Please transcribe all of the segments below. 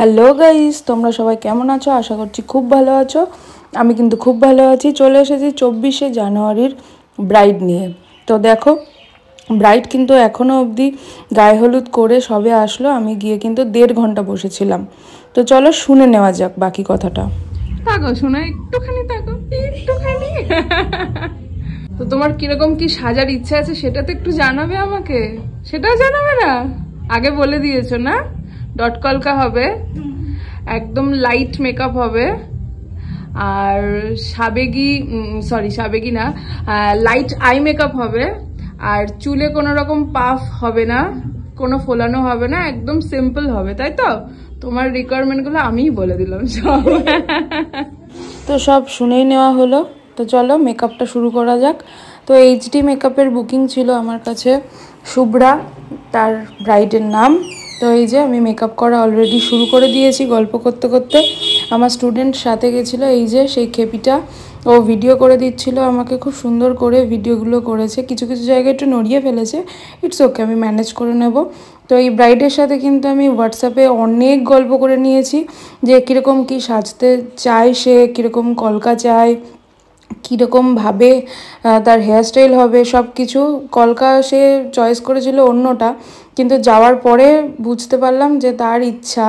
Hello guys, তোমরা সবাই কেমন আছো? আশা করছি খুব ভালো আছো। আমি কিন্তু খুব ভালো আছি। চলে এসেছি 24শে জানুয়ারির ব্রাইড নিয়ে। তো দেখো, ব্রাইড কিন্তু এখনও অবধি গায়ে হলুদ করে সবে আসলো। আমি গিয়ে কিন্তু 1.5 ঘন্টা বসেছিলাম। তো চলো শুনে নেওয়া যাক বাকি কথাটা। তাকো শোনা, একটুখানি তাকো, একটুখানি। তো তোমার কিরকম কি সাজার ইচ্ছা আছে সেটা তো একটু জানাবে আমাকে। সেটাও জানাবে না? আগে বলে দিয়েছো না? ডট কলকা হবে, একদম লাইট মেকআপ হবে, আর সাবেগি না, লাইট আই মেকআপ হবে, আর চুলে কোনো রকম পাফ হবে না, কোনো ফোলানো হবে না, একদম সিম্পল হবে, তাই তো? তোমার রিকোয়ারমেন্ট গুলো আমিই বলে দিলাম সব। তো সব শুনেই নেওয়া হলো। তো চলো মেকআপটা শুরু করা যাক। তো এইচডি মেকআপের বুকিং ছিল আমার কাছে, শুভ্রা তার ব্রাইডের নাম। তো এই যে আমি মেকআপ করা অলরেডি শুরু করে দিয়েছি গল্প করতে করতে। আমার স্টুডেন্ট সাথে গেছিলো, এই যে সেই খেপিটা, ও ভিডিও করে দিচ্ছিল আমাকে, খুব সুন্দর করে ভিডিওগুলো করেছে। কিছু কিছু জায়গায় একটু নড়িয়ে ফেলেছে, ইটস ওকে, আমি ম্যানেজ করে নেব। তো এই ব্রাইডের সাথে কিন্তু আমি হোয়াটসঅ্যাপে অনেক গল্প করে নিয়েছি যে কীরকম কী সাজতে চায়, সে কীরকম কলকা চায়, কীরকমভাবে তার হেয়ারস্টাইল হবে, সব কিছু। কলকা সে চয়েস করেছিল অন্যটা, কিন্তু যাওয়ার পরে বুঝতে পারলাম যে তার ইচ্ছা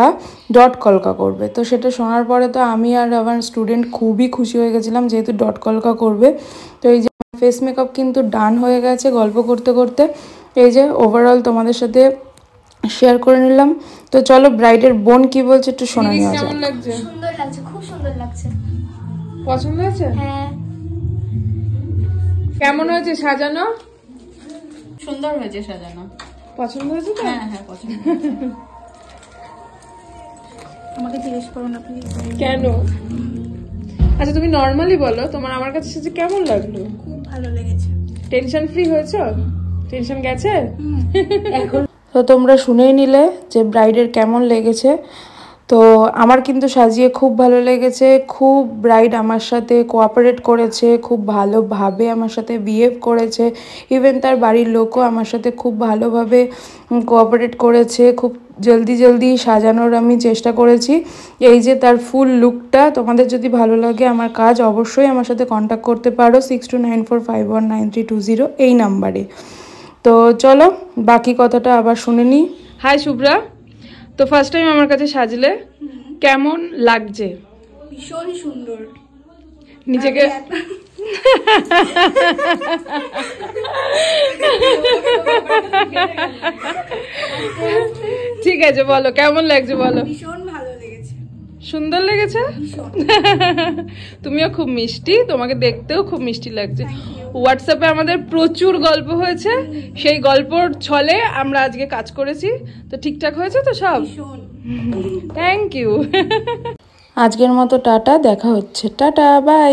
ডট কলকা করবে। তো সেটা শোনার পরে তো আমি আর আমার স্টুডেন্ট খুবই খুশি হয়ে গেছিলাম, যেহেতু ডট কলকা করবে। তো এই যে ফেস মেকআপ কিন্তু ডান হয়ে গেছে গল্প করতে করতে। এই যে ওভারঅল তোমাদের সাথে শেয়ার করে নিলাম। তো চলো ব্রাইডের বোন কি বলছে একটু শোনা নেওয়া যাক। কেমন লাগছে? সুন্দর লাগছে, খুব সুন্দর লাগছে। পছন্দ হয়েছে? হ্যাঁ, কেমন হয়েছে সাজানো? সুন্দর হয়েছে সাজানো। পছন্দ হয়েছে তো? হ্যাঁ হ্যাঁ পছন্দ। আমাকে জিজ্ঞেস করো না প্লিজ। কেন? আচ্ছা তুমি নর্মালি বলো, তোমার আমার কাছে সেজে কেমন লাগলো? খুব ভালো লেগেছে। টেনশন ফ্রি হয়েছো? টেনশন গেছে? এখন তো তোমরা শুনেই নিলে যে ব্রাইডের কেমন লেগেছে। তো আমার কিন্তু সাজিয়ে খুব ভালো লেগেছে। খুব ব্রাইড আমার সাথে কোঅপারেট করেছে, খুব ভালোভাবে আমার সাথে বিহেভ করেছে। ইভেন তার বাড়ির লোকও আমার সাথে খুব ভালোভাবে কোঅপারেট করেছে। খুব জলদি সাজানোর আমি চেষ্টা করেছি। এই যে তার ফুল লুকটা, তোমাদের যদি ভালো লাগে আমার কাজ, অবশ্যই আমার সাথে কন্ট্যাক্ট করতে পারো 6294519320 এই নাম্বারে। তো চলো বাকি কথাটা আবার শুনে নিই। হাই শুভ্রা, তো ফার্স্ট টাইম আমার কাছে সাজলে, কেমন লাগছে? ভীষণ সুন্দর। নিজেকে ঠিক আছে বলো কেমন লাগছে বলো। ভীষণ ভালো লেগেছে। সুন্দর লেগেছে? তুমিও খুব মিষ্টি, তোমাকে দেখতেও খুব মিষ্টি লাগছে। হোয়াটসঅ্যাপে আমাদের প্রচুর গল্প হয়েছে, সেই গল্পর ছলে আমরা আজকে কাজ করেছি। তো ঠিকঠাক হয়েছে তো সব? Thank you. আজকের মতো টাটা, দেখা হচ্ছে, টাটা বাই।